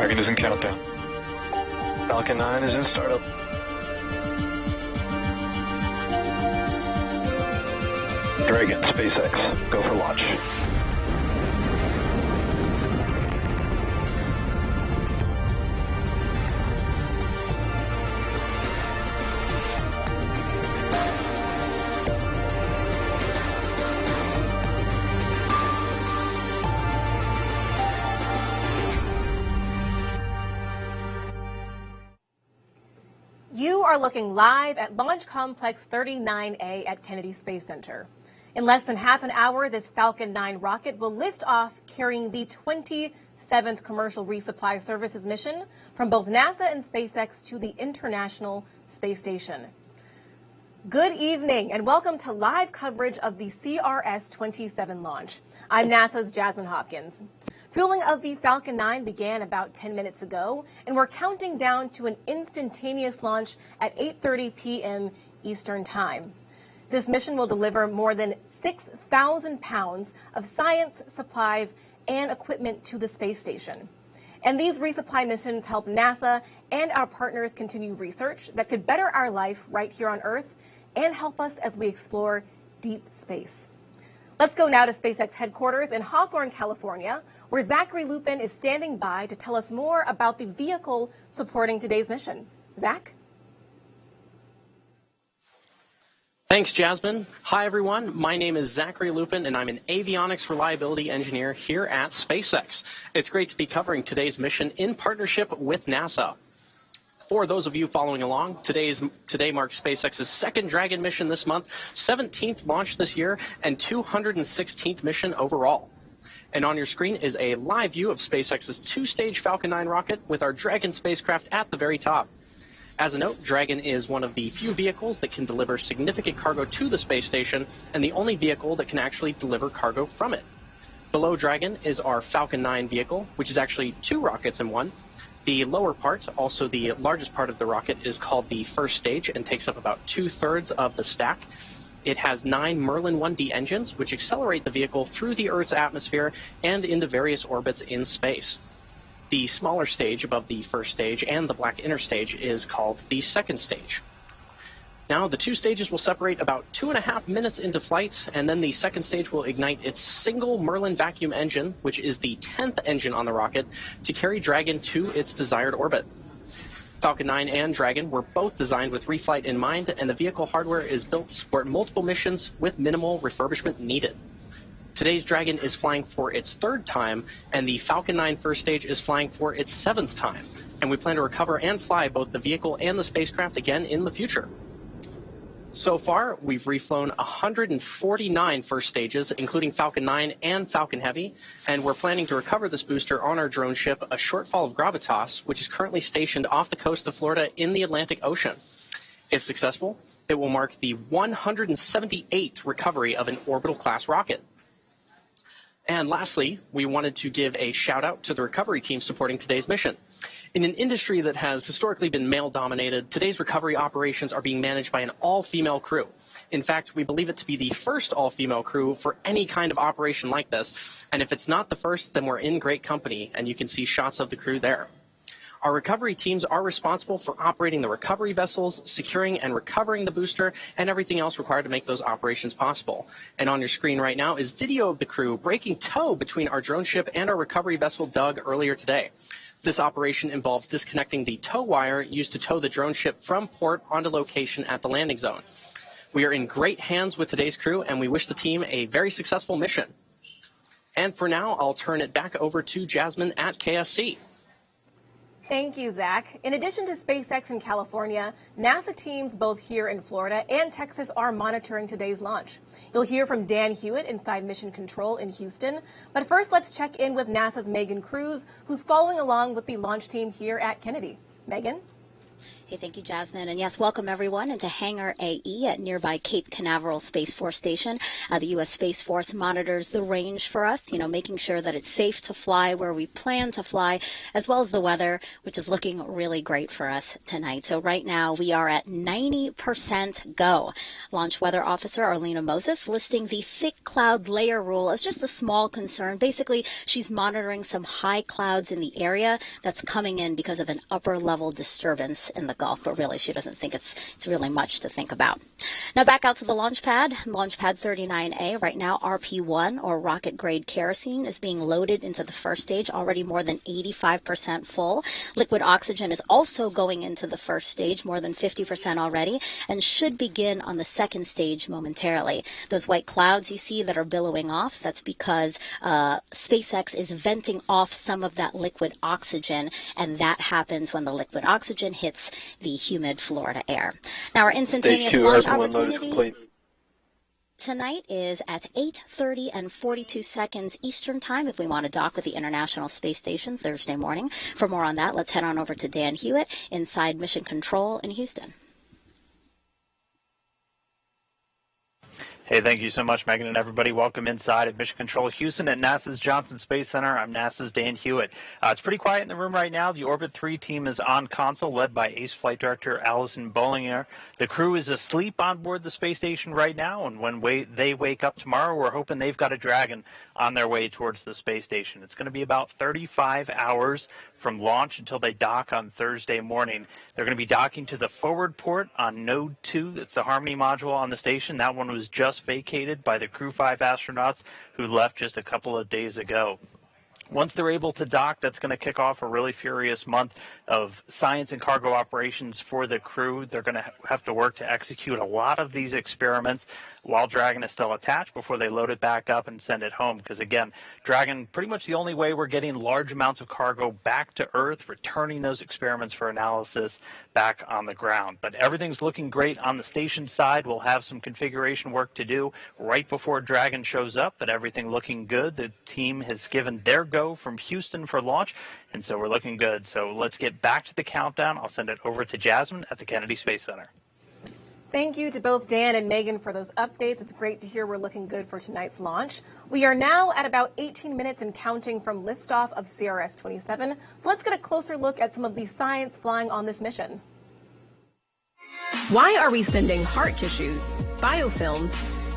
Dragon is in countdown. Falcon 9 is in startup. Dragon, SpaceX, go for launch. You are looking live at Launch Complex 39A at Kennedy Space Center. In less than half an hour, this Falcon 9 rocket will lift off carrying the 27th commercial resupply services mission from both NASA and SpaceX to the International Space Station. Good evening and welcome to live coverage of the CRS-27 launch. I'm NASA's Jasmine Hopkins. Fueling of the Falcon 9 began about 10 minutes ago, and we're counting down to an instantaneous launch at 8:30 p.m. Eastern Time. This mission will deliver more than 6,000 pounds of science, supplies, and equipment to the space station. And these resupply missions help NASA and our partners continue research that could better our life right here on Earth and help us as we explore deep space. Let's go now to SpaceX headquarters in Hawthorne, California, where Zachary Lupin is standing by to tell us more about the vehicle supporting today's mission. Zach? Thanks, Jasmine. Hi, everyone. My name is Zachary Lupin, and I'm an avionics reliability engineer here at SpaceX. It's great to be covering today's mission in partnership with NASA. For those of you following along, today marks SpaceX's second Dragon mission this month, 17th launch this year, and 216th mission overall. And on your screen is a live view of SpaceX's two-stage Falcon 9 rocket with our Dragon spacecraft at the very top. As a note, Dragon is one of the few vehicles that can deliver significant cargo to the space station and the only vehicle that can actually deliver cargo from it. Below Dragon is our Falcon 9 vehicle, which is actually two rockets in one. The lower part, also the largest part of the rocket, is called the first stage and takes up about 2/3 of the stack. It has 9 Merlin 1D engines, which accelerate the vehicle through the Earth's atmosphere and into various orbits in space. The smaller stage above the first stage and the black inner stage is called the second stage. Now, the two stages will separate about 2.5 minutes into flight, and then the second stage will ignite its single Merlin vacuum engine, which is the 10th engine on the rocket, to carry Dragon to its desired orbit. Falcon 9 and Dragon were both designed with reflight in mind, and the vehicle hardware is built to support multiple missions with minimal refurbishment needed. Today's Dragon is flying for its third time, and the Falcon 9 first stage is flying for its 7th time. And we plan to recover and fly both the vehicle and the spacecraft again in the future. So far, we've reflown 149 first stages, including Falcon 9 and Falcon Heavy, and we're planning to recover this booster on our drone ship, a Shortfall of Gravitas, which is currently stationed off the coast of Florida in the Atlantic Ocean. If successful, it will mark the 178th recovery of an orbital-class rocket. And lastly, we wanted to give a shout-out to the recovery team supporting today's mission. In an industry that has historically been male-dominated, today's recovery operations are being managed by an all-female crew. In fact, we believe it to be the first all-female crew for any kind of operation like this. And if it's not the first, then we're in great company, and you can see shots of the crew there. Our recovery teams are responsible for operating the recovery vessels, securing and recovering the booster, and everything else required to make those operations possible. And on your screen right now is video of the crew breaking tow between our drone ship and our recovery vessel Doug earlier today. This operation involves disconnecting the tow wire used to tow the drone ship from port onto location at the landing zone. We are in great hands with today's crew, and we wish the team a very successful mission. And for now, I'll turn it back over to Jasmine at KSC. Thank you, Zach. In addition to SpaceX in California, NASA teams both here in Florida and Texas are monitoring today's launch. You'll hear from Dan Hewitt inside Mission Control in Houston. But first, let's check in with NASA's Megan Cruz, who's following along with the launch team here at Kennedy. Megan? Hey, thank you, Jasmine. And yes, welcome everyone into Hangar AE at nearby Cape Canaveral Space Force Station. The U.S. Space Force monitors the range for us, making sure that it's safe to fly where we plan to fly, as well as the weather, which is looking really great for us tonight. So right now we are at 90% go. Launch Weather Officer Arlena Moses listing the thick cloud layer rule as just a small concern. Basically, she's monitoring some high clouds in the area that's coming in because of an upper level disturbance in the Gulf, but really she doesn't think it's really much to think about. Now back out to the launch pad 39A. Right now RP1 or rocket grade kerosene is being loaded into the first stage, already more than 85% full. Liquid oxygen is also going into the first stage, more than 50% already, and should begin on the second stage momentarily. Those white clouds you see that are billowing off, that's because SpaceX is venting off some of that liquid oxygen, and that happens when the liquid oxygen hits the humid Florida air. Now, our instantaneous launch opportunity tonight is at 8:30 and 42 seconds Eastern Time if we want to dock with the International Space Station Thursday morning. For more on that, let's head on over to Dan Hewitt inside Mission Control in Houston. Hey, thank you so much, Megan, and everybody. Welcome inside of Mission Control Houston at NASA's Johnson Space Center. I'm NASA's Dan Hewitt. It's pretty quiet in the room right now. The Orbit 3 team is on console, led by Ace Flight Director Allison Bollinger. The crew is asleep on board the space station right now, and when they wake up tomorrow, we're hoping they've got a Dragon on their way towards the space station. It's going to be about 35 hours from launch until they dock on Thursday morning. They're going to be docking to the forward port on Node 2. That's the Harmony module on the station. That one was just vacated by the Crew 5 astronauts who left just a couple of days ago. Once they're able to dock, that's going to kick off a really furious month of science and cargo operations for the crew. They're going to have to work to execute a lot of these experiments while Dragon is still attached before they load it back up and send it home. Because again, Dragon, pretty much the only way we're getting large amounts of cargo back to Earth, returning those experiments for analysis back on the ground. But everything's looking great on the station side. We'll have some configuration work to do right before Dragon shows up, but everything looking good. The team has given their go from Houston for launch, and so we're looking good. So let's get back to the countdown. I'll send it over to Jasmine at the Kennedy Space Center. Thank you to both Dan and Megan for those updates. It's great to hear we're looking good for tonight's launch. We are now at about 18 minutes and counting from liftoff of CRS-27. So let's get a closer look at some of the science flying on this mission. Why are we sending heart tissues, biofilms,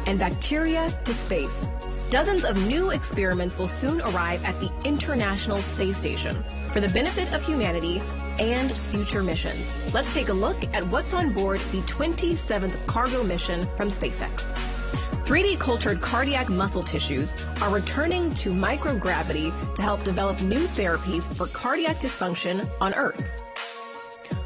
and bacteria to space? Dozens of new experiments will soon arrive at the International Space Station for the benefit of humanity and future missions. Let's take a look at what's on board the 27th cargo mission from SpaceX. 3D cultured cardiac muscle tissues are returning to microgravity to help develop new therapies for cardiac dysfunction on Earth.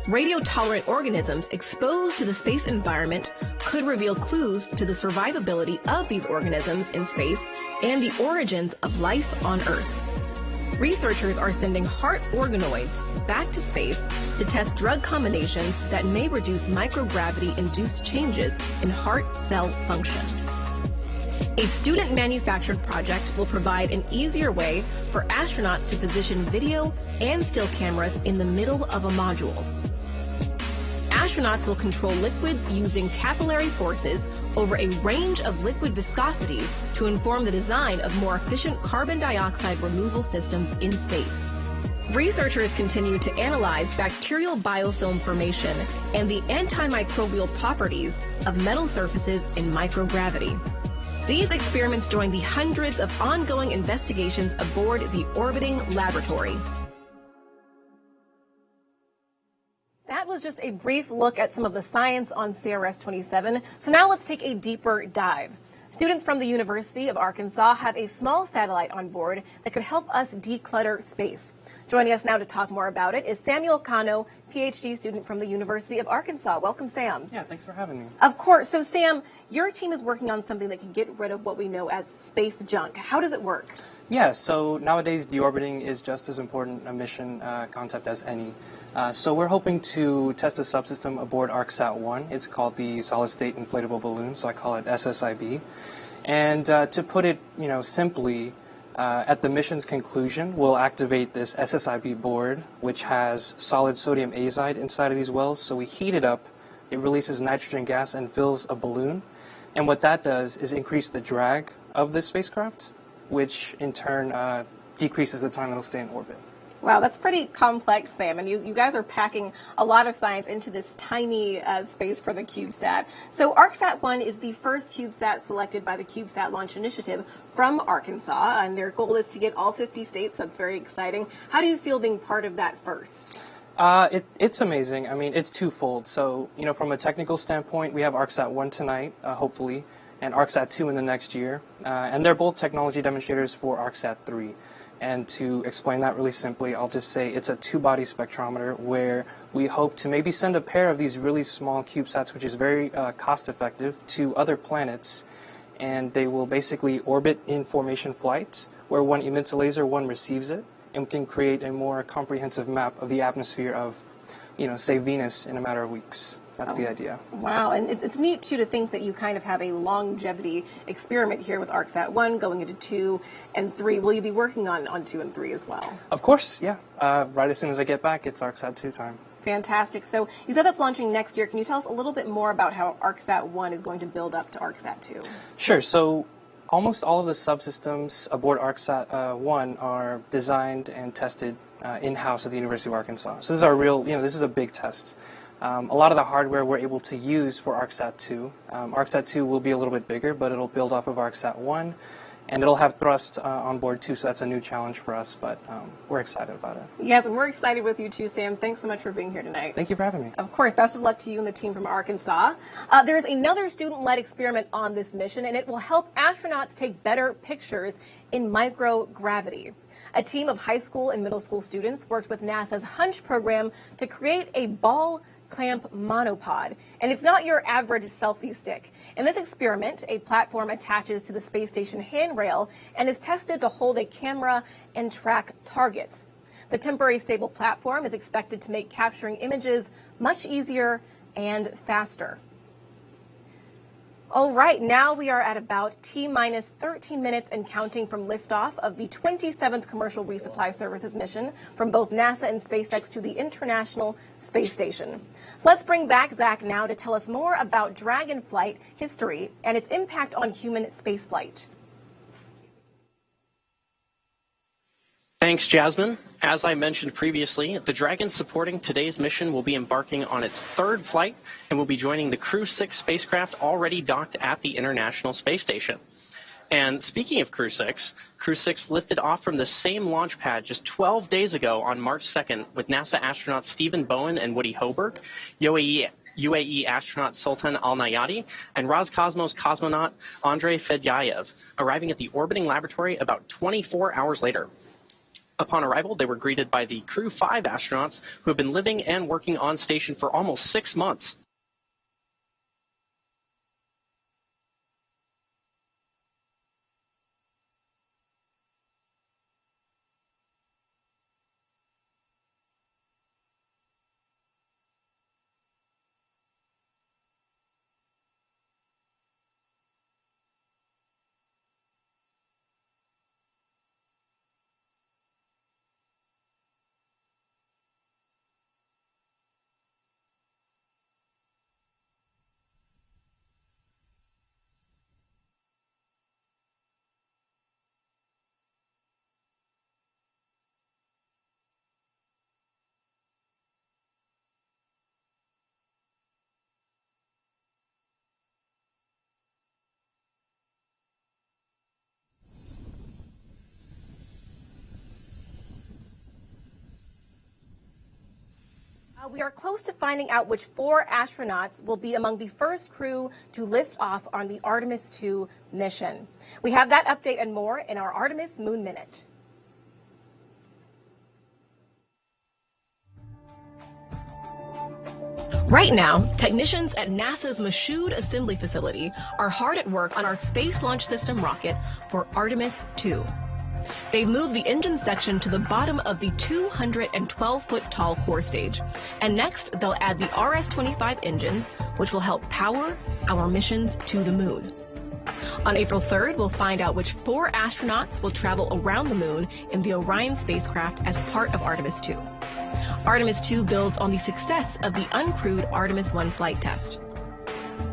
Radio-tolerant organisms exposed to the space environment could reveal clues to the survivability of these organisms in space and the origins of life on Earth. Researchers are sending heart organoids back to space to test drug combinations that may reduce microgravity-induced changes in heart cell function. A student-manufactured project will provide an easier way for astronauts to position video and still cameras in the middle of a module. Astronauts will control liquids using capillary forces over a range of liquid viscosities to inform the design of more efficient carbon dioxide removal systems in space. Researchers continue to analyze bacterial biofilm formation and the antimicrobial properties of metal surfaces in microgravity. These experiments join the hundreds of ongoing investigations aboard the orbiting laboratory. That was just a brief look at some of the science on CRS-27. So now let's take a deeper dive. Students from the University of Arkansas have a small satellite on board that could help us declutter space. Joining us now to talk more about it is Samuel Cano, PhD student from the University of Arkansas. Welcome, Sam. Yeah, thanks for having me. Of course. So, Sam, your team is working on something that can get rid of what we know as space junk. How does it work? Yeah, so nowadays deorbiting is just as important a mission concept as any. So we're hoping to test a subsystem aboard ArcSat-1. It's called the Solid State Inflatable Balloon, so I call it SSIB. And to put it, simply, At the mission's conclusion, we'll activate this SSIB board, which has solid sodium azide inside of these wells. So we heat it up, it releases nitrogen gas and fills a balloon. And what that does is increase the drag of the spacecraft, which in turn decreases the time it'll stay in orbit. Wow, that's pretty complex, Sam, and you guys are packing a lot of science into this tiny space for the CubeSat. So ArcSat-1 is the first CubeSat selected by the CubeSat Launch Initiative from Arkansas, and their goal is to get all 50 states. That's very exciting. How do you feel being part of that first? It's amazing. I mean, it's twofold. So, you know, from a technical standpoint, we have ArcSat-1 tonight, hopefully, and ArcSat-2 in the next year, and they're both technology demonstrators for ArcSat-3. And to explain that really simply, I'll just say it's a two-body spectrometer where we hope to maybe send a pair of these really small CubeSats, which is very cost-effective, to other planets, and they will basically orbit in formation flights where one emits a laser, one receives it, and we can create a more comprehensive map of the atmosphere of, you know, say Venus in a matter of weeks. That's the idea. Wow, and it's neat, too, to think that you kind of have a longevity experiment here with ArcSat-1 going into 2 and 3. Will you be working on 2 and 3 as well? Of course, yeah. Right as soon as I get back, it's ArcSat-2 time. Fantastic. So you said that's launching next year. Can you tell us a little bit more about how ArcSat-1 is going to build up to ArcSat-2? Sure. So almost all of the subsystems aboard ArcSat-1 are designed and tested in-house at the University of Arkansas. So this is our real, you know, this is a big test. A lot of the hardware we're able to use for ArcSat-2. ArcSat-2 will be a little bit bigger, but it'll build off of ArcSat-1, and it'll have thrust on board too, so that's a new challenge for us, but we're excited about it. Yes, and we're excited with you too, Sam. Thanks so much for being here tonight. Thank you for having me. Of course, best of luck to you and the team from Arkansas. There's another student-led experiment on this mission, and it will help astronauts take better pictures in microgravity. A team of high school and middle school students worked with NASA's Hunch program to create a ball clamp monopod, and it's not your average selfie stick. In this experiment, a platform attaches to the space station handrail and is tested to hold a camera and track targets. The temporary stable platform is expected to make capturing images much easier and faster. All right, now we are at about T-minus 13 minutes and counting from liftoff of the 27th Commercial Resupply Services mission from both NASA and SpaceX to the International Space Station. So let's bring back Zach now to tell us more about Dragon flight history and its impact on human spaceflight. Thanks, Jasmine. As I mentioned previously, the Dragon supporting today's mission will be embarking on its third flight and will be joining the Crew 6 spacecraft already docked at the International Space Station. And speaking of Crew 6 lifted off from the same launch pad just 12 days ago on March 2nd with NASA astronauts Stephen Bowen and Woody Hoberg, UAE astronaut Sultan Al-Nayati, and Roscosmos cosmonaut Andrei Fedyaev, arriving at the orbiting laboratory about 24 hours later. Upon arrival, they were greeted by the Crew 5 astronauts who have been living and working on station for almost 6 months. We are close to finding out which 4 astronauts will be among the first crew to lift off on the Artemis 2 mission. We have that update and more in our Artemis Moon Minute. Right now, technicians at NASA's Michoud Assembly Facility are hard at work on our Space Launch System rocket for Artemis 2. They've moved the engine section to the bottom of the 212-foot tall core stage. And next, they'll add the RS-25 engines, which will help power our missions to the moon. On April 3rd, we'll find out which 4 astronauts will travel around the moon in the Orion spacecraft as part of Artemis 2. Artemis 2 builds on the success of the uncrewed Artemis 1 flight test.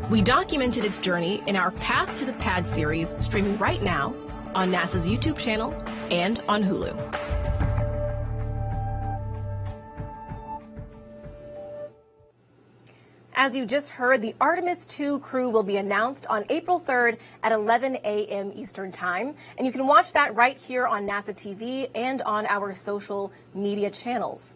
We documented its journey in our Path to the Pad series, streaming right now on NASA's YouTube channel and on Hulu. As you just heard, the Artemis 2 crew will be announced on April 3rd at 11 a.m. Eastern Time. And you can watch that right here on NASA TV and on our social media channels.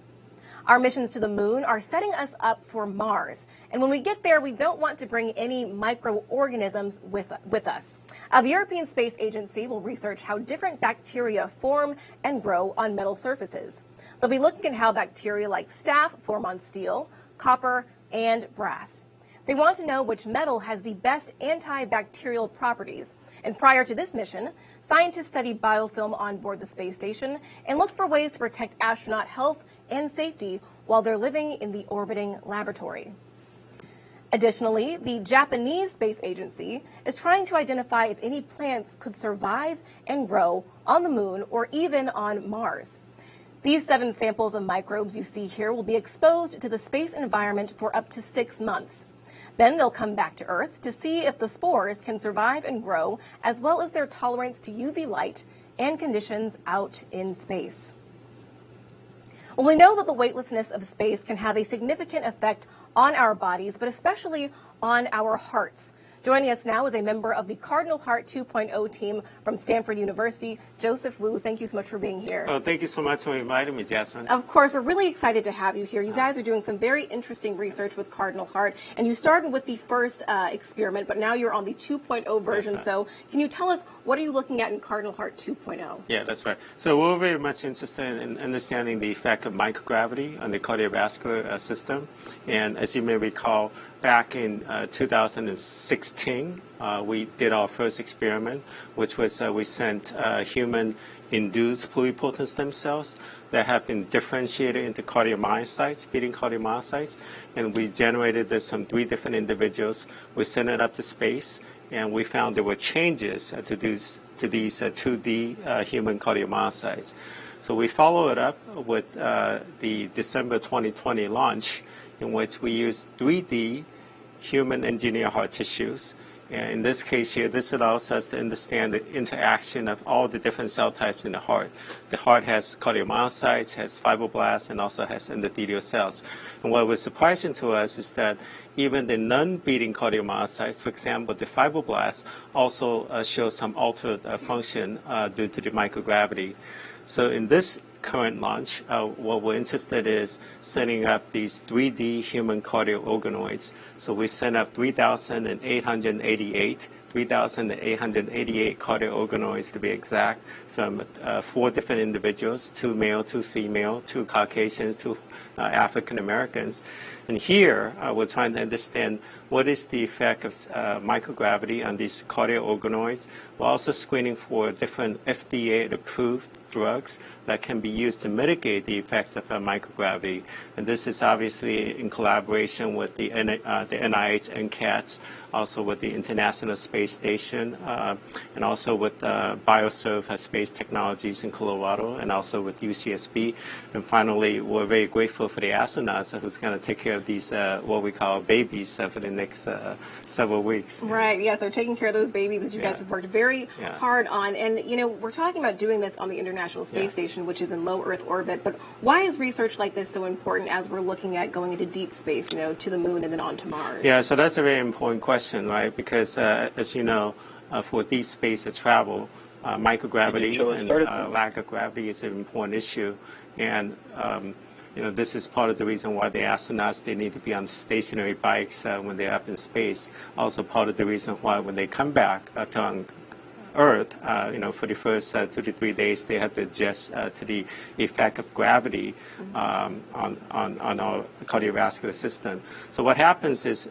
Our missions to the moon are setting us up for Mars. And when we get there, we don't want to bring any microorganisms with us. The European Space Agency will research how different bacteria form and grow on metal surfaces. They'll be looking at how bacteria like staph form on steel, copper, and brass. They want to know which metal has the best antibacterial properties. And prior to this mission, scientists studied biofilm on board the space station and looked for ways to protect astronaut health and safety while they're living in the orbiting laboratory. Additionally, the Japanese Space Agency is trying to identify if any plants could survive and grow on the moon or even on Mars. These 7 samples of microbes you see here will be exposed to the space environment for up to 6 months. Then they'll come back to Earth to see if the spores can survive and grow, as well as their tolerance to UV light and conditions out in space. Well, we know that the weightlessness of space can have a significant effect on our bodies, but especially on our hearts. Joining us now is a member of the Cardinal Heart 2.0 team from Stanford University, Joseph Wu. Thank you so much for being here. Oh, thank you so much for inviting me, Jasmine. Of course, we're really excited to have you here. You guys are doing some very interesting research with Cardinal Heart, and you started with the first experiment, but now you're on the 2.0 version. Right. So can you tell us, what are you looking at in Cardinal Heart 2.0? Yeah, that's right. So we're very much interested in understanding the effect of microgravity on the cardiovascular system. And as you may recall, back in 2016, we did our first experiment, which was we sent human-induced pluripotent stem cells that have been differentiated into cardiomyocytes, beating cardiomyocytes, and we generated this from 3 different individuals. We sent it up to space, and we found there were changes to these 2D human cardiomyocytes. So we follow it up with the December 2020 launch, in which we used 3D human engineered heart tissues. And in this case here, this allows us to understand the interaction of all the different cell types in the heart. The heart has cardiomyocytes, has fibroblasts, and also has endothelial cells. And what was surprising to us is that even the non-beating cardiomyocytes, for example, the fibroblasts, also show some altered function due to the microgravity. So in this current launch, what we're interested is setting up these 3D human cardio organoids. So we sent up 3,888 cardio organoids to be exact, from 4 different individuals, 2 male, 2 female, 2 Caucasians, 2 African Americans. And here, we're trying to understand what is the effect of microgravity on these cardio organoids. We're also screening for different FDA-approved drugs that can be used to mitigate the effects of microgravity. And this is obviously in collaboration with the NIH and CATS, also with the International Space Station, and also with Bioserve Space Technologies in Colorado, and also with UCSB. And finally, we're very grateful for the astronauts who's going to take care of these, what we call babies, for the next several weeks. Right, yes, they're taking care of those babies that you guys have worked very hard on. And, you know, we're talking about doing this on the International Space Station, which is in low Earth orbit. But why is research like this so important as we're looking at going into deep space, you know, to the moon and then on to Mars? Yeah, so that's a very important question, right? Because, as you know, for deep space travel, microgravity and lack of gravity is an important issue. And you know, this is part of the reason why the astronauts, they need to be on stationary bikes when they're up in space. Also part of the reason why when they come back to Earth, you know, for the first 2 to 3 days, they have to adjust to the effect of gravity on our cardiovascular system. So what happens is,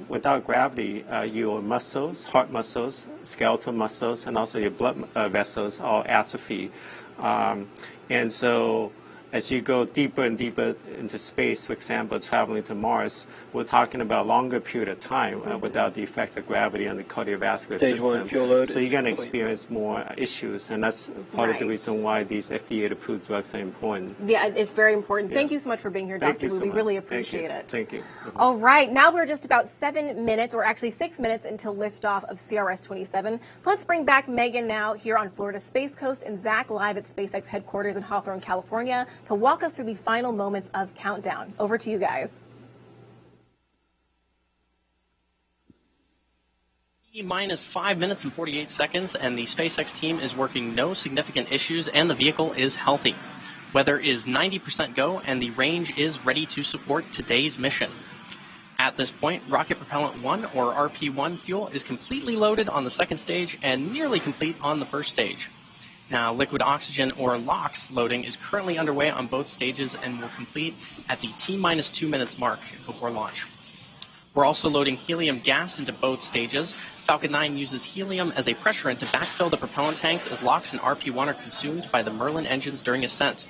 without gravity, your muscles, heart muscles, skeletal muscles, and also your blood vessels all atrophy. And so as you go deeper and deeper into space, for example, traveling to Mars, we're talking about longer period of time without the effects of gravity on the cardiovascular system. So you're going to experience more issues, and that's part of the reason why these FDA-approved drugs are important. Yeah, it's very important. Yeah. Thank you so much for being here, Dr. Wu. We really appreciate it. Thank you. All right, now we're just about 7 minutes, or actually 6 minutes until liftoff of CRS-27. So let's bring back Megan now here on Florida's Space Coast and Zach live at SpaceX headquarters in Hawthorne, California, to walk us through the final moments of countdown. Over to you guys. Minus 5 minutes and 48 seconds, and the SpaceX team is working no significant issues, and the vehicle is healthy. Weather is 90% go, and the range is ready to support today's mission. At this point, Rocket Propellant 1, or RP1 fuel, is completely loaded on the second stage and nearly complete on the first stage. Now, liquid oxygen, or LOX, loading is currently underway on both stages and will complete at the T-minus 2 minutes mark before launch. We're also loading helium gas into both stages. Falcon 9 uses helium as a pressurant to backfill the propellant tanks as LOX and RP1 are consumed by the Merlin engines during ascent.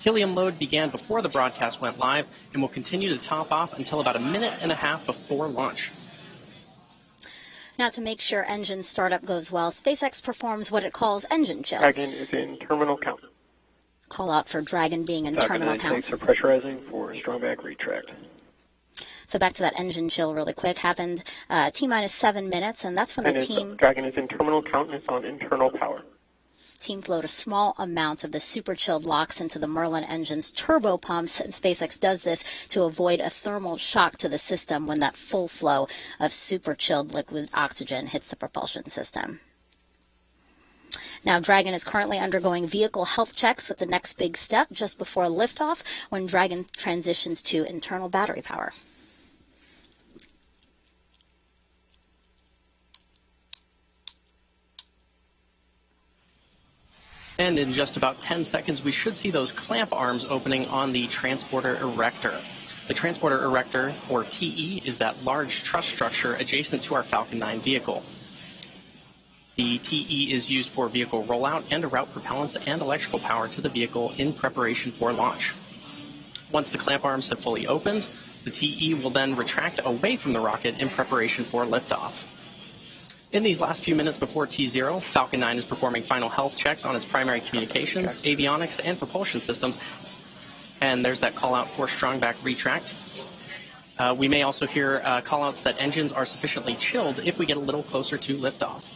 Helium load began before the broadcast went live and will continue to top off until about a minute and a half before launch. Now, to make sure engine startup goes well, SpaceX performs what it calls engine chill. Dragon is in terminal count. Call out for Dragon being in Falcon terminal 9 count. tanks are pressurizing for strong back retract. So back to that engine chill really quick. Happened T-minus 7 minutes, and that's when the team... Dragon is in terminal count and it's on internal power. Team flowed a small amount of the super chilled LOX into the Merlin engine's turbo pumps, and SpaceX does this to avoid a thermal shock to the system when that full flow of super chilled liquid oxygen hits the propulsion system. Now, Dragon is currently undergoing vehicle health checks with the next big step just before liftoff, when Dragon transitions to internal battery power. And in just about 10 seconds, we should see those clamp arms opening on the transporter erector. The transporter erector, or TE, is that large truss structure adjacent to our Falcon 9 vehicle. The TE is used for vehicle rollout and to route propellants and electrical power to the vehicle in preparation for launch. Once the clamp arms have fully opened, the TE will then retract away from the rocket in preparation for liftoff. In these last few minutes before T0, Falcon 9 is performing final health checks on its primary communications, avionics, and propulsion systems. And there's that call out for strong back retract. We may also hear call outs that engines are sufficiently chilled if we get a little closer to liftoff.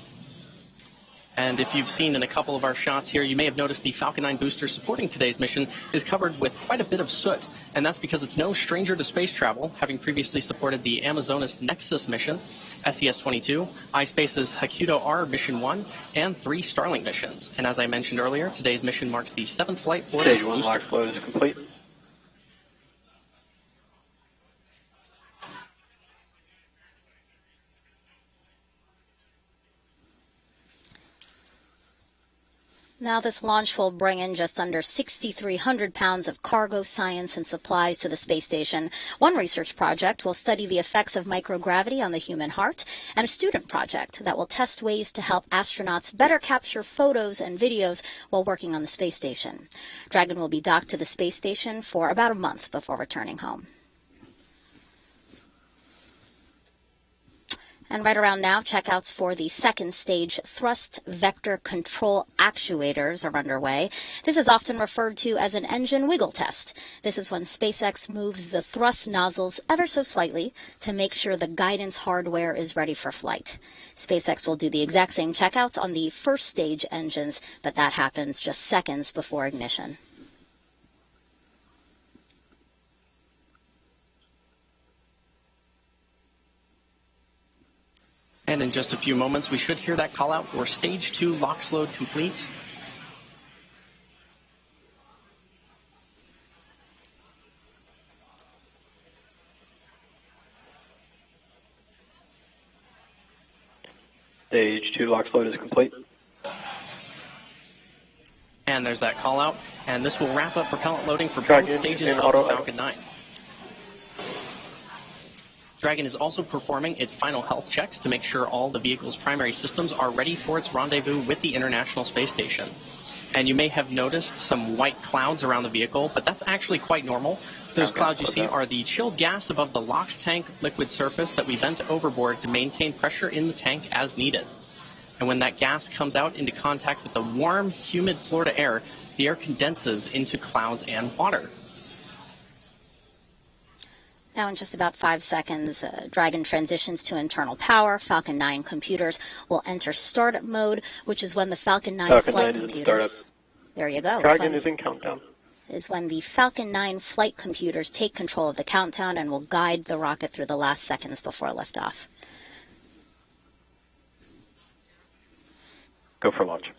And if you've seen in a couple of our shots here, you may have noticed the Falcon 9 booster supporting today's mission is covered with quite a bit of soot. And that's because it's no stranger to space travel, having previously supported the Amazonas Nexus mission, SES-22, iSpace's Hakuto R Mission 1, and 3 Starlink missions. And as I mentioned earlier, today's mission marks the 7th flight for this booster. Stage 1 LOX load is complete. Now, this launch will bring in just under 6,300 pounds of cargo, science, and supplies to the space station. One research project will study the effects of microgravity on the human heart, and a student project that will test ways to help astronauts better capture photos and videos while working on the space station. Dragon will be docked to the space station for about a month before returning home. And right around now, checkouts for the second stage thrust vector control actuators are underway. This is often referred to as an engine wiggle test. This is when SpaceX moves the thrust nozzles ever so slightly to make sure the guidance hardware is ready for flight. SpaceX will do the exact same checkouts on the first stage engines, but that happens just seconds before ignition. And in just a few moments, we should hear that call out for Stage 2 LOX load complete. Stage 2 LOX load is complete. And there's that call out. And this will wrap up propellant loading for Dragon both stages in of auto the Falcon 9. Dragon is also performing its final health checks to make sure all the vehicle's primary systems are ready for its rendezvous with the International Space Station. And you may have noticed some white clouds around the vehicle, but that's actually quite normal. Those clouds you see are the chilled gas above the LOX tank liquid surface that we vent overboard to maintain pressure in the tank as needed. And when that gas comes out into contact with the warm, humid Florida air, the air condenses into clouds and water. Now in just about 5 seconds, Dragon transitions to internal power. Falcon 9 computers will enter startup mode, which is when the Falcon 9 flight computers... There you go. Dragon is in countdown. Is when the Falcon 9 flight computers take control of the countdown and will guide the rocket through the last seconds before liftoff. Go for launch.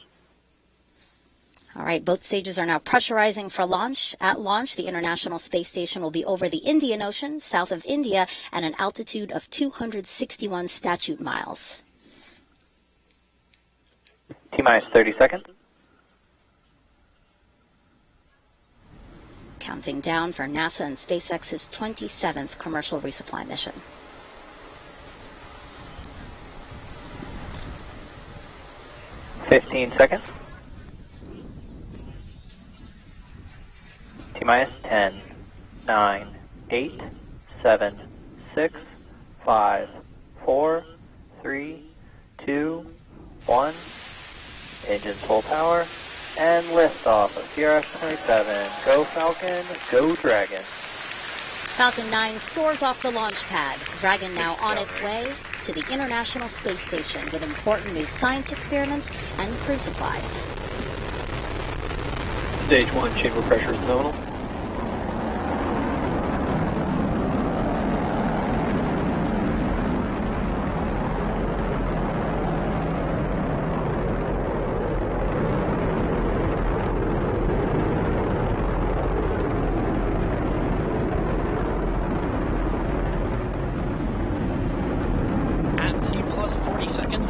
All right, both stages are now pressurizing for launch. At launch, the International Space Station will be over the Indian Ocean, south of India, at an altitude of 261 statute miles. T-minus 30 seconds. Counting down for NASA and SpaceX's 27th commercial resupply mission. $15 seconds. T-minus 10, 9, 8, 7, 6, 5, 4, 3, 2, 1. Engines full power. And liftoff of CRS-27. Go Falcon, go Dragon. Falcon 9 soars off the launch pad. Dragon now on its way to the International Space Station with important new science experiments and crew supplies. Stage 1 chamber pressure is nominal.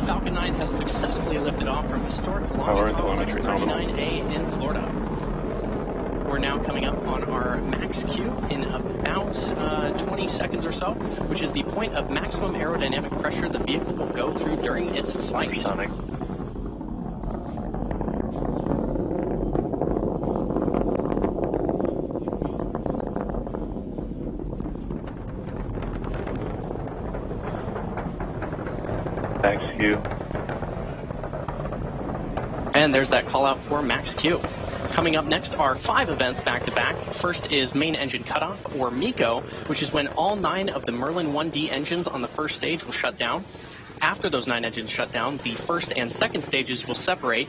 Falcon 9 has successfully lifted off from historic launch complex 39A in Florida. We're now coming up on our max Q in about 20 seconds or so, which is the point of maximum aerodynamic pressure the vehicle will go through during its flight. Sonic. Max Q. And there's that call out for max Q. Coming up next are 5 events back-to-back. First is main engine cutoff, or MECO, which is when all 9 of the Merlin 1D engines on the first stage will shut down. After those 9 engines shut down, the first and second stages will separate,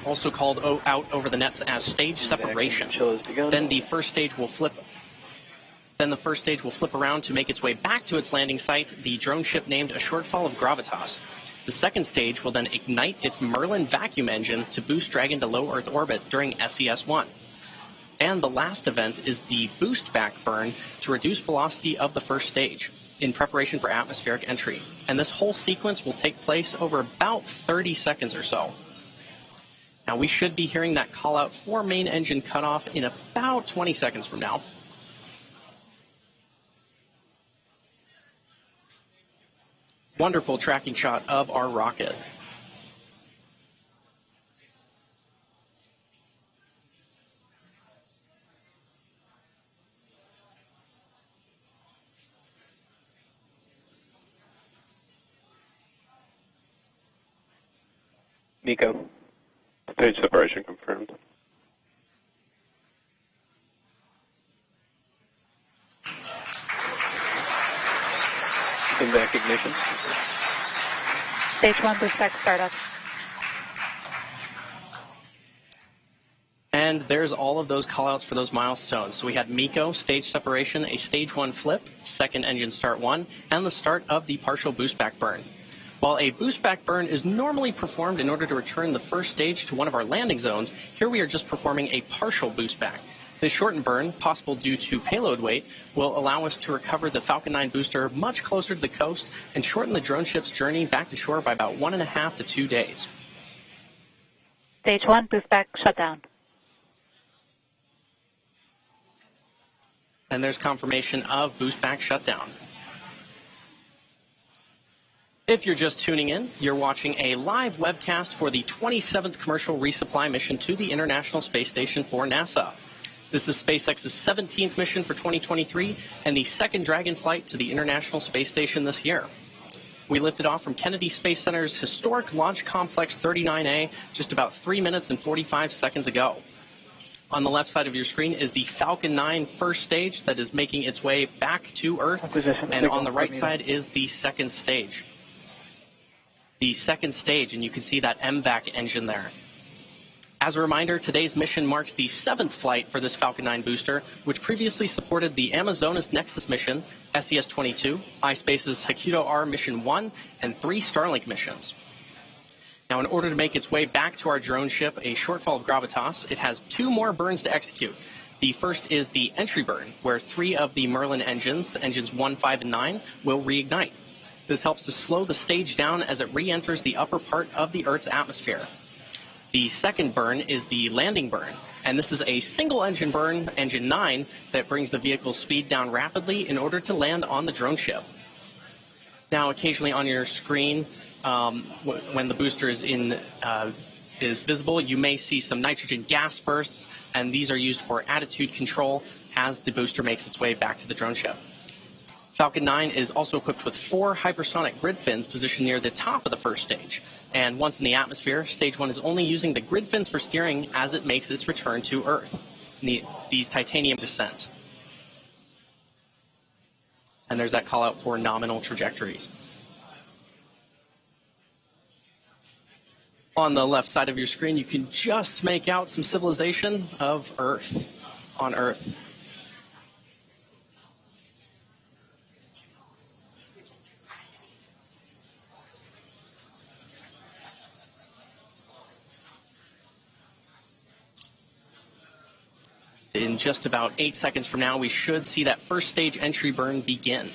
also called out over the nets as stage separation. Then the first stage will flip. Then the first stage will flip around to make its way back to its landing site, the drone ship named a shortfall of gravitas. The second stage will then ignite its Merlin vacuum engine to boost Dragon to low Earth orbit during SES-1. And the last event is the boost back burn to reduce velocity of the first stage in preparation for atmospheric entry. And this whole sequence will take place over about 30 seconds or so. Now we should be hearing that call out for main engine cutoff in about 20 seconds from now. Wonderful tracking shot of our rocket. MECO. Stage separation confirmed. In back ignition. Stage 1 boost back startup. And there's all of those callouts for those milestones. So we had MECO, stage separation, a stage 1 flip, second engine start 1, and the start of the partial boost back burn. While a boost back burn is normally performed in order to return the first stage to one of our landing zones, here we are just performing a partial boost back. This shortened burn, possible due to payload weight, will allow us to recover the Falcon 9 booster much closer to the coast and shorten the drone ship's journey back to shore by about 1.5 to 2 days. Stage 1 boost back shutdown. And there's confirmation of boost back shutdown. If you're just tuning in, you're watching a live webcast for the 27th commercial resupply mission to the International Space Station for NASA. This is SpaceX's 17th mission for 2023 and the second Dragon flight to the International Space Station this year. We lifted off from Kennedy Space Center's historic Launch Complex 39A just about 3 minutes and 45 seconds ago. On the left side of your screen is the Falcon 9 first stage that is making its way back to Earth, and on the right side is the second stage. The second stage, and you can see that MVAC engine there. As a reminder, today's mission marks the 7th flight for this Falcon 9 booster, which previously supported the Amazonas Nexus mission, SES-22, iSpace's Hakuto-R Mission 1, and 3 Starlink missions. Now, in order to make its way back to our drone ship, a shortfall of gravitas, it has 2 more burns to execute. The first is the entry burn, where 3 of the Merlin engines, engines 1, 5, and 9, will reignite. This helps to slow the stage down as it re-enters the upper part of the Earth's atmosphere. The second burn is the landing burn, and this is a single engine burn, engine 9, that brings the vehicle's speed down rapidly in order to land on the drone ship. Now, occasionally on your screen, when the booster is visible, you may see some nitrogen gas bursts, and these are used for attitude control as the booster makes its way back to the drone ship. Falcon 9 is also equipped with 4 hypersonic grid fins positioned near the top of the first stage. And once in the atmosphere, Stage 1 is only using the grid fins for steering as it makes its return to Earth. These titanium descent. And there's that call out for nominal trajectories. On the left side of your screen, you can just make out some civilization of Earth, on Earth. In just about 8 seconds from now, we should see that first stage entry burn begin.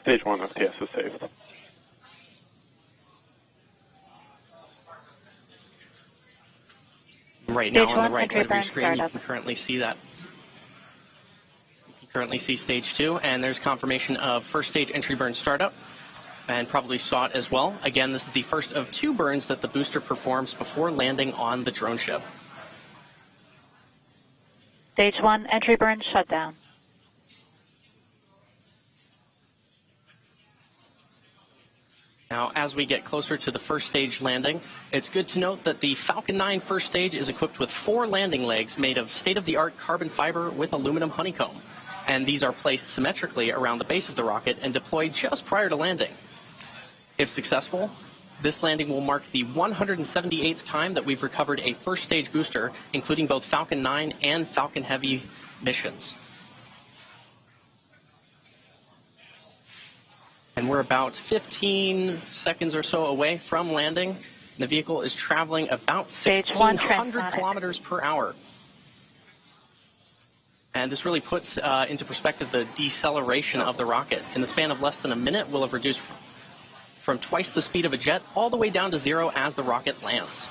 Stage 1 FTS is safe. Right now on the right side of your screen, you can currently see that. You can currently see Stage 2, and there's confirmation of first stage entry burn startup. And probably saw it as well. Again, this is the first of 2 burns that the booster performs before landing on the drone ship. Stage 1 entry burn shutdown. Now, as we get closer to the first stage landing, it's good to note that the Falcon 9 first stage is equipped with 4 landing legs made of state-of-the-art carbon fiber with aluminum honeycomb. And these are placed symmetrically around the base of the rocket and deployed just prior to landing. If successful, this landing will mark the 178th time that we've recovered a first stage booster, including both Falcon 9 and Falcon Heavy missions. And we're about 15 seconds or so away from landing. The vehicle is traveling about 1,600 kilometers per hour. And this really puts into perspective the deceleration of the rocket. In the span of less than a minute, we'll have reduced from twice the speed of a jet all the way down to 0 as the rocket lands.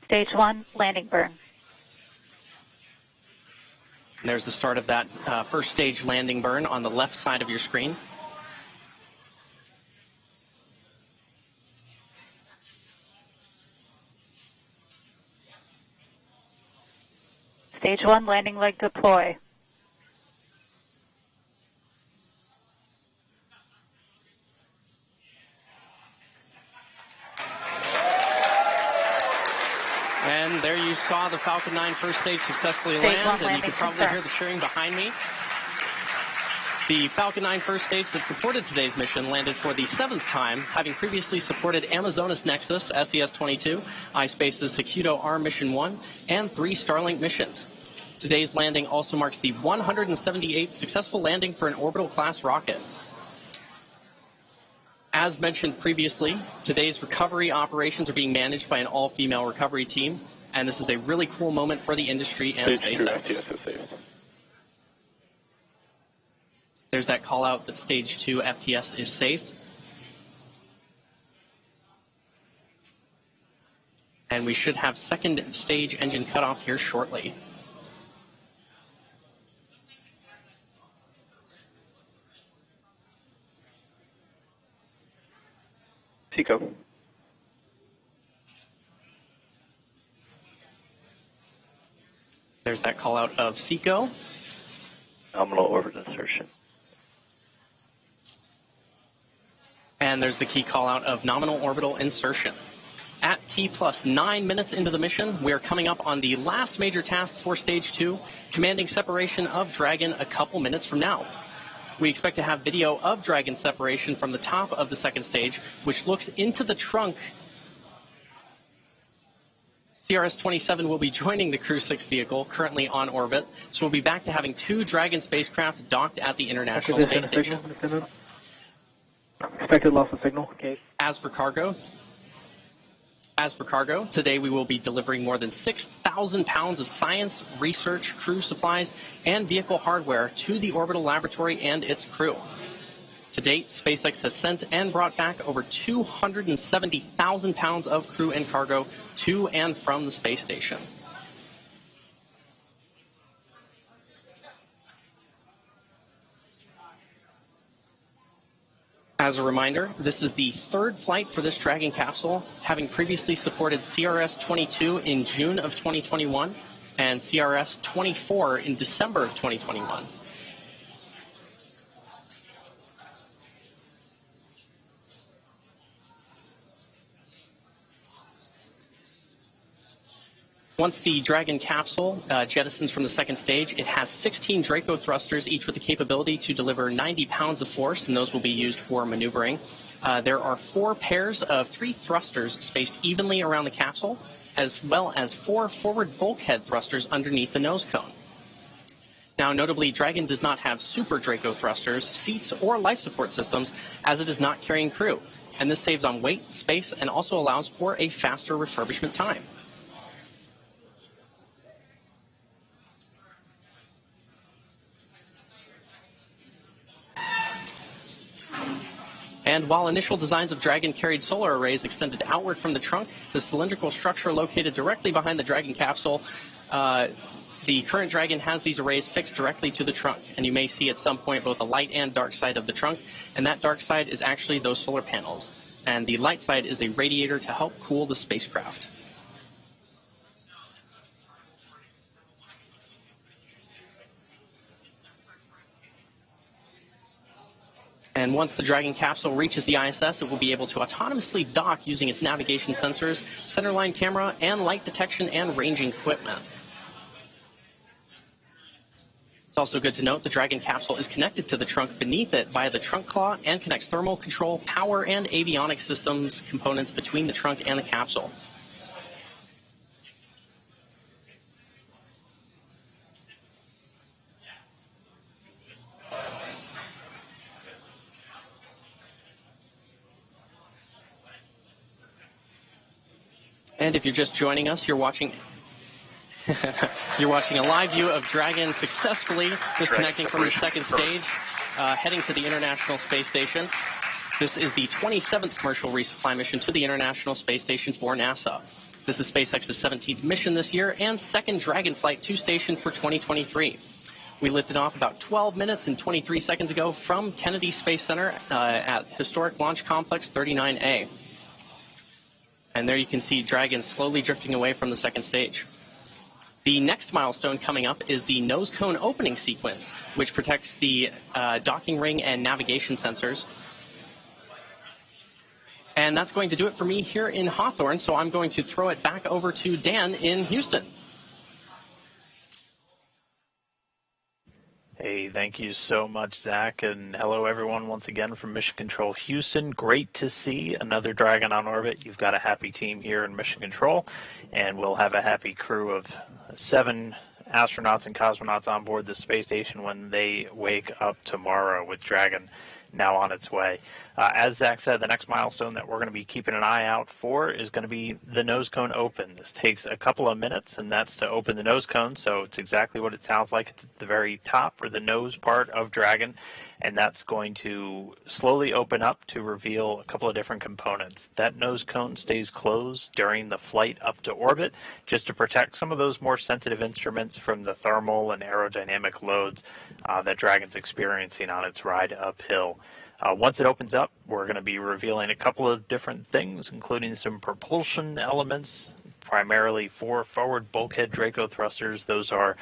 Stage 1 landing burn. And there's the start of that first stage landing burn on the left side of your screen. Stage 1 landing leg deploy. And there you saw the Falcon 9 first stage successfully land, and you can probably hear the cheering behind me. The Falcon 9 first stage that supported today's mission landed for the 7th time, having previously supported Amazonas Nexus, SES-22, iSpace's Hakuto-R Mission 1, and 3 Starlink missions. Today's landing also marks the 178th successful landing for an orbital-class rocket. As mentioned previously, today's recovery operations are being managed by an all-female recovery team, and this is a really cool moment for the industry and SpaceX. There's that call out that Stage 2 FTS is safe. And we should have second stage engine cutoff here shortly. Tico. There's that call out of SECO. Nominal orbit insertion. And there's the key call out of nominal orbital insertion. At T plus 9 minutes into the mission, we are coming up on the last major task for Stage 2, commanding separation of Dragon a couple minutes from now. We expect to have video of Dragon separation from the top of the second stage, which looks into the trunk. CRS-27 will be joining the Crew 6 vehicle, currently on orbit, so we'll be back to having 2 Dragon spacecraft docked at the International Space Station. Expected loss of signal. Okay. As for cargo, today we will be delivering more than 6,000 pounds of science, research, crew supplies, and vehicle hardware to the orbital laboratory and its crew. To date, SpaceX has sent and brought back over 270,000 pounds of crew and cargo to and from the space station. As a reminder, this is the 3rd flight for this Dragon capsule, having previously supported CRS-22 in June of 2021 and CRS-24 in December of 2021. Once the Dragon capsule jettisons from the second stage, it has 16 Draco thrusters, each with the capability to deliver 90 pounds of force, and those will be used for maneuvering. There are 4 pairs of 3 thrusters spaced evenly around the capsule, as well as 4 forward bulkhead thrusters underneath the nose cone. Now, notably, Dragon does not have super Draco thrusters, seats, or life support systems, as it is not carrying crew, and this saves on weight, space, and also allows for a faster refurbishment time. And while initial designs of Dragon carried solar arrays extended outward from the trunk, the cylindrical structure located directly behind the Dragon capsule, the current Dragon has these arrays fixed directly to the trunk. And you may see at some point both a light and dark side of the trunk. And that dark side is actually those solar panels. And the light side is a radiator to help cool the spacecraft. And once the Dragon capsule reaches the ISS, it will be able to autonomously dock using its navigation sensors, centerline camera, and light detection and ranging equipment. It's also good to note the Dragon capsule is connected to the trunk beneath it via the trunk claw and connects thermal control, power, and avionics systems components between the trunk and the capsule. And if you're just joining us, you're watching a live view of Dragon successfully disconnecting from the second stage, heading to the International Space Station. This is the 27th commercial resupply mission to the International Space Station for NASA. This is SpaceX's 17th mission this year and second Dragon flight to station for 2023. We lifted off about 12 minutes and 23 seconds ago from Kennedy Space Center at historic Launch Complex 39A. And there you can see Dragon slowly drifting away from the second stage. The next milestone coming up is the nose cone opening sequence, which protects the docking ring and navigation sensors. And that's going to do it for me here in Hawthorne, so I'm going to throw it back over to Dan in Houston. Hey, thank you so much, Zach, and hello everyone once again from Mission Control Houston. Great to see another Dragon on orbit. You've got a happy team here in Mission Control, and we'll have a happy crew of 7 astronauts and cosmonauts on board the space station when they wake up tomorrow with Dragon now on its way. As Zach said, the next milestone that we're going to be keeping an eye out for is going to be the nose cone open. This takes a couple of minutes, and that's to open the nose cone, so it's exactly what it sounds like. It's at the very top, or the nose part of Dragon, and that's going to slowly open up to reveal a couple of different components. That nose cone stays closed during the flight up to orbit, just to protect some of those more sensitive instruments from the thermal and aerodynamic loads that Dragon's experiencing on its ride uphill. Once it opens up, we're going to be revealing a couple of different things, including some propulsion elements, primarily 4 forward bulkhead Draco thrusters. Those are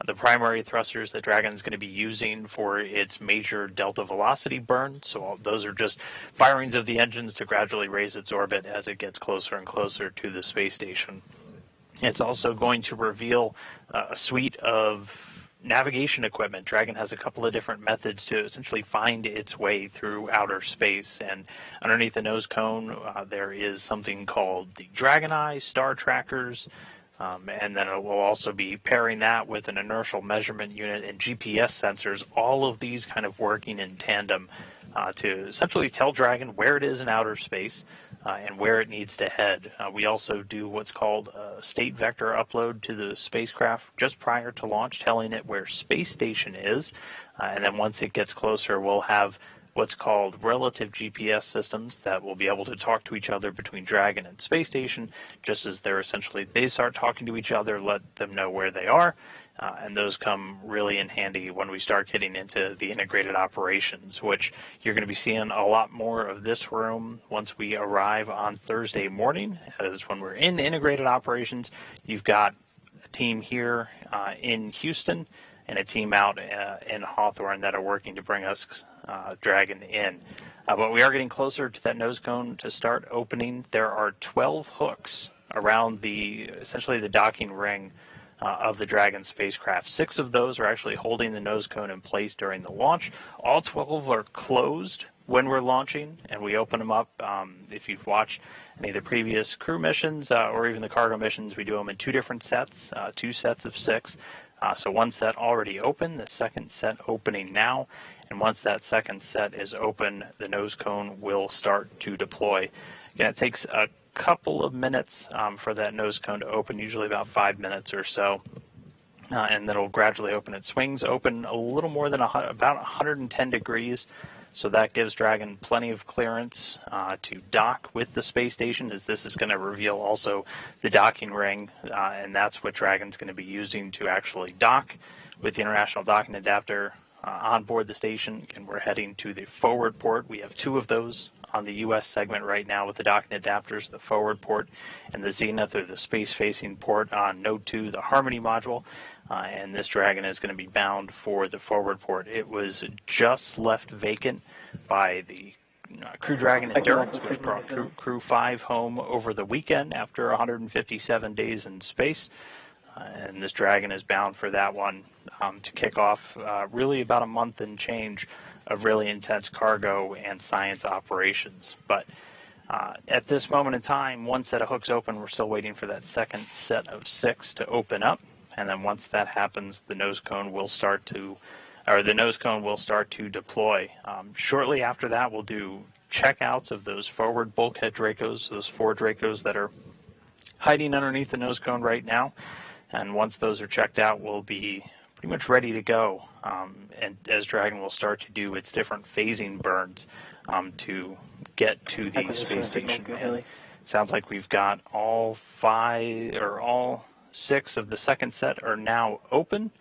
the primary thrusters that Dragon is going to be using for its major delta velocity burn. So those are just firings of the engines to gradually raise its orbit as it gets closer and closer to the space station. It's also going to reveal a suite of navigation equipment. Dragon has a couple of different methods to essentially find its way through outer space, and underneath the nose cone there is something called the Dragon Eye, star trackers, and then it will also be pairing that with an inertial measurement unit and GPS sensors, all of these kind of working in tandem to essentially tell Dragon where it is in outer space and where it needs to head. We also do what's called a state vector upload to the spacecraft just prior to launch, telling it where space station is, and then once it gets closer, we'll have what's called relative GPS systems that will be able to talk to each other between Dragon and space station, just as they start talking to each other, let them know where they are. And those come really in handy when we start getting into the integrated operations, which you're going to be seeing a lot more of this room once we arrive on Thursday morning. As when we're in integrated operations, you've got a team here in Houston and a team out in Hawthorne that are working to bring us Dragon in. But we are getting closer to that nose cone to start opening. There are 12 hooks around essentially the docking ring of the Dragon spacecraft. 6 of those are actually holding the nose cone in place during the launch. All 12 are closed when we're launching, and we open them up. If you've watched any of the previous crew missions or even the cargo missions, we do them in 2 different sets, 2 sets of 6. So one set already open, the second set opening now, and once that second set is open, the nose cone will start to deploy. Again, it takes a couple of minutes for that nose cone to open, usually about 5 minutes or so, and then it'll gradually open. It swings open a little more than about 110 degrees, so that gives Dragon plenty of clearance to dock with the space station, as this is going to reveal also the docking ring, and that's what Dragon's going to be using to actually dock with the International Docking Adapter on board the station. And we're heading to the forward port. We have 2 of those on the U.S. segment right now with the docking adapters, the forward port and the Zenith, or the space-facing port on Node 2, the Harmony module. And this Dragon is going to be bound for the forward port. It was just left vacant by the Crew Dragon Endurance, which brought Crew 5 home over the weekend after 157 days in space. And this Dragon is bound for that one to kick off really about a month and change of really intense cargo and science operations. But at this moment in time, one set of hooks open. We're still waiting for that second set of 6 to open up, and then once that happens, the nose cone will start to deploy. Shortly after that, we'll do checkouts of those forward bulkhead Dracos, those 4 Dracos that are hiding underneath the nose cone right now. And once those are checked out, we'll be pretty much ready to go. And as Dragon will start to do its different phasing burns to get to the space station. And sounds like we've got all 6 of the second set are now open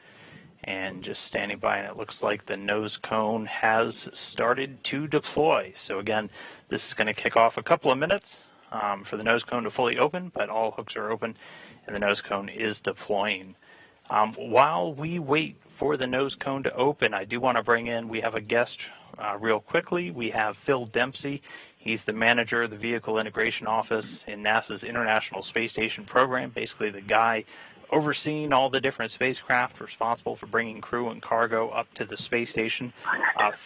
and just standing by, and it looks like the nose cone has started to deploy. So again, this is going to kick off a couple of minutes for the nose cone to fully open, but all hooks are open and the nose cone is deploying. While we wait for the nose cone to open, I do want to bring in, we have a guest real quickly. We have Phil Dempsey. He's the manager of the Vehicle Integration Office in NASA's International Space Station program, basically the guy overseeing all the different spacecraft responsible for bringing crew and cargo up to the space station.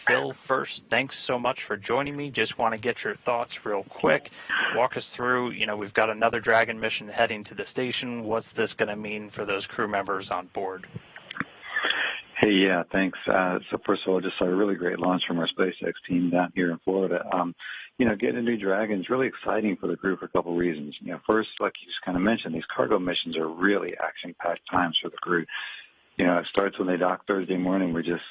Phil, first, thanks so much for joining me. Just want to get your thoughts real quick. Walk us through, we've got another Dragon mission heading to the station. What's this going to mean for those crew members on board? Hey, yeah, thanks. So first of all, just saw a really great launch from our SpaceX team down here in Florida. Getting a new Dragon is really exciting for the crew for a couple of reasons. First, like you just kind of mentioned, these cargo missions are really action-packed times for the crew. It starts when they dock Thursday morning. We're just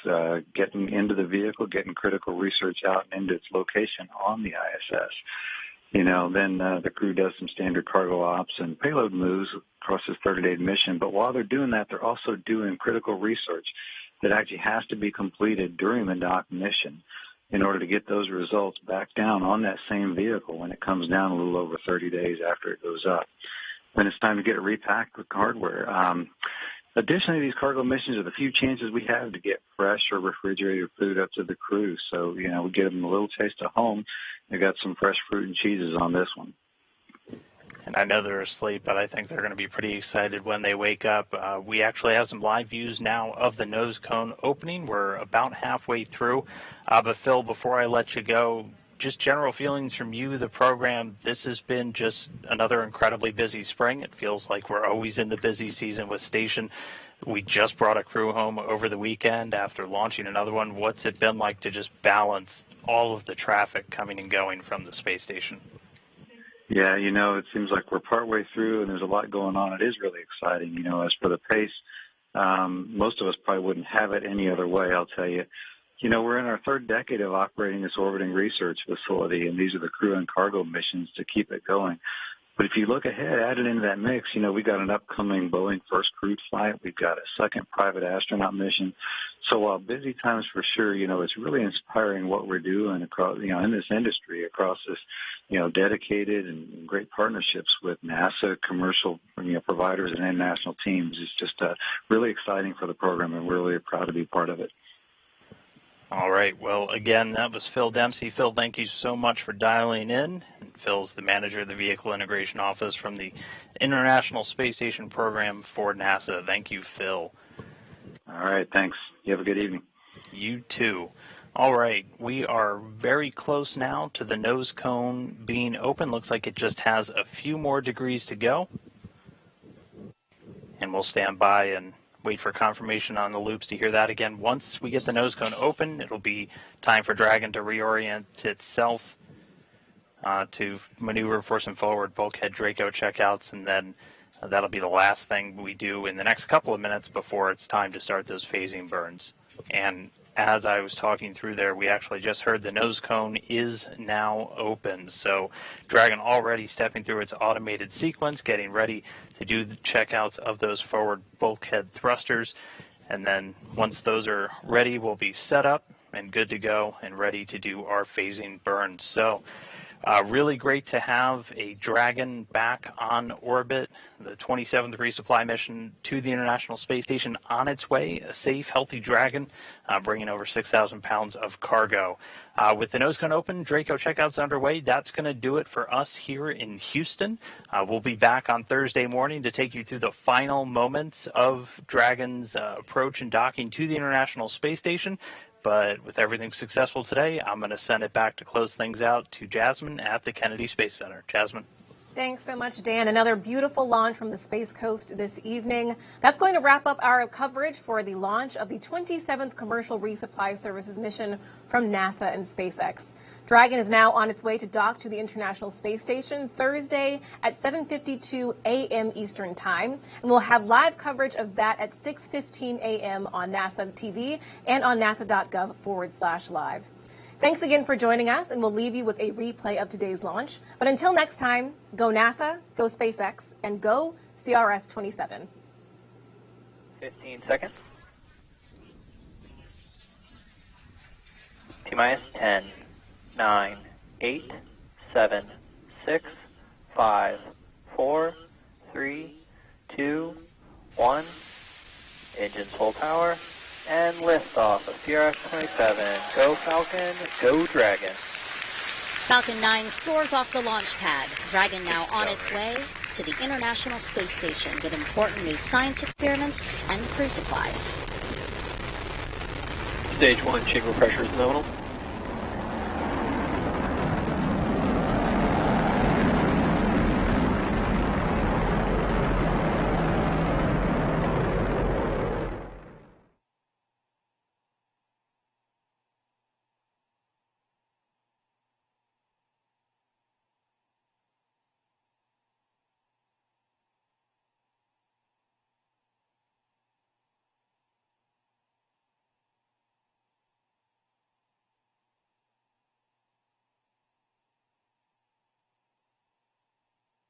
getting into the vehicle, getting critical research out and into its location on the ISS. Then the crew does some standard cargo ops and payload moves across this 30-day mission. But while they're doing that, they're also doing critical research that actually has to be completed during the dock mission in order to get those results back down on that same vehicle when it comes down a little over 30 days after it goes up. Then it's time to get it repacked with hardware. Additionally, these cargo missions are the few chances we have to get fresh or refrigerated food up to the crew. So, we give them a little taste of home. They got some fresh fruit and cheeses on this one. And I know they're asleep, but I think they're going to be pretty excited when they wake up. We actually have some live views now of the nose cone opening. We're about halfway through. But Phil, before I let you go, just general feelings from you, the program. This has been just another incredibly busy spring. It feels like we're always in the busy season with Station. We just brought a crew home over the weekend after launching another one. What's it been like to just balance all of the traffic coming and going from the space station? Yeah, it seems like we're partway through and there's a lot going on. It is really exciting. As for the pace, most of us probably wouldn't have it any other way, I'll tell you. We're in our third decade of operating this orbiting research facility, and these are the crew and cargo missions to keep it going. But if you look ahead, added into that mix, we got an upcoming Boeing first crewed flight. We've got a second private astronaut mission. So while busy times for sure, it's really inspiring what we're doing across, in this industry, across this, dedicated and great partnerships with NASA, commercial, providers and international teams. It's just really exciting for the program, and we're really proud to be part of it. All right. Well, again, that was Phil Dempsey. Phil, thank you so much for dialing in. Phil's the manager of the Vehicle Integration Office from the International Space Station program for NASA. Thank you, Phil. All right. Thanks. You have a good evening. You too. All right. We are very close now to the nose cone being open. Looks like it just has a few more degrees to go. And we'll stand by and wait for confirmation on the loops to hear that again. Once we get the nose cone open, it'll be time for Dragon to reorient itself to maneuver for some forward bulkhead Draco checkouts, and then that'll be the last thing we do in the next couple of minutes before it's time to start those phasing burns. And as I was talking through there, we actually just heard the nose cone is now open. So Dragon already stepping through its automated sequence, getting ready to do the checkouts of those forward bulkhead thrusters. And then once those are ready, we'll be set up and good to go and ready to do our phasing burns. So really great to have a Dragon back on orbit, the 27th resupply mission to the International Space Station on its way, a safe, healthy Dragon, bringing over 6,000 pounds of cargo. With the nose cone open, Draco checkouts underway, that's going to do it for us here in Houston. We'll be back on Thursday morning to take you through the final moments of Dragon's approach and docking to the International Space Station. But with everything successful today, I'm going to send it back to close things out to Jasmine at the Kennedy Space Center. Jasmine. Thanks so much, Dan. Another beautiful launch from the Space Coast this evening. That's going to wrap up our coverage for the launch of the 27th Commercial Resupply Services mission from NASA and SpaceX. Dragon is now on its way to dock to the International Space Station Thursday at 7:52 a.m. Eastern Time. And we'll have live coverage of that at 6:15 a.m. on NASA TV and on nasa.gov/live. Thanks again for joining us, and we'll leave you with a replay of today's launch. But until next time, go NASA, go SpaceX, and go CRS-27. 15 seconds. T-minus 10, 9, 8, 7, 6, 5, 4, 3, 2, 1. Engines full power. And liftoff of CRS-27. Go Falcon, go Dragon. Falcon 9 soars off the launch pad. Dragon now on its way to the International Space Station with important new science experiments and crew supplies. Stage 1 chamber pressure is nominal.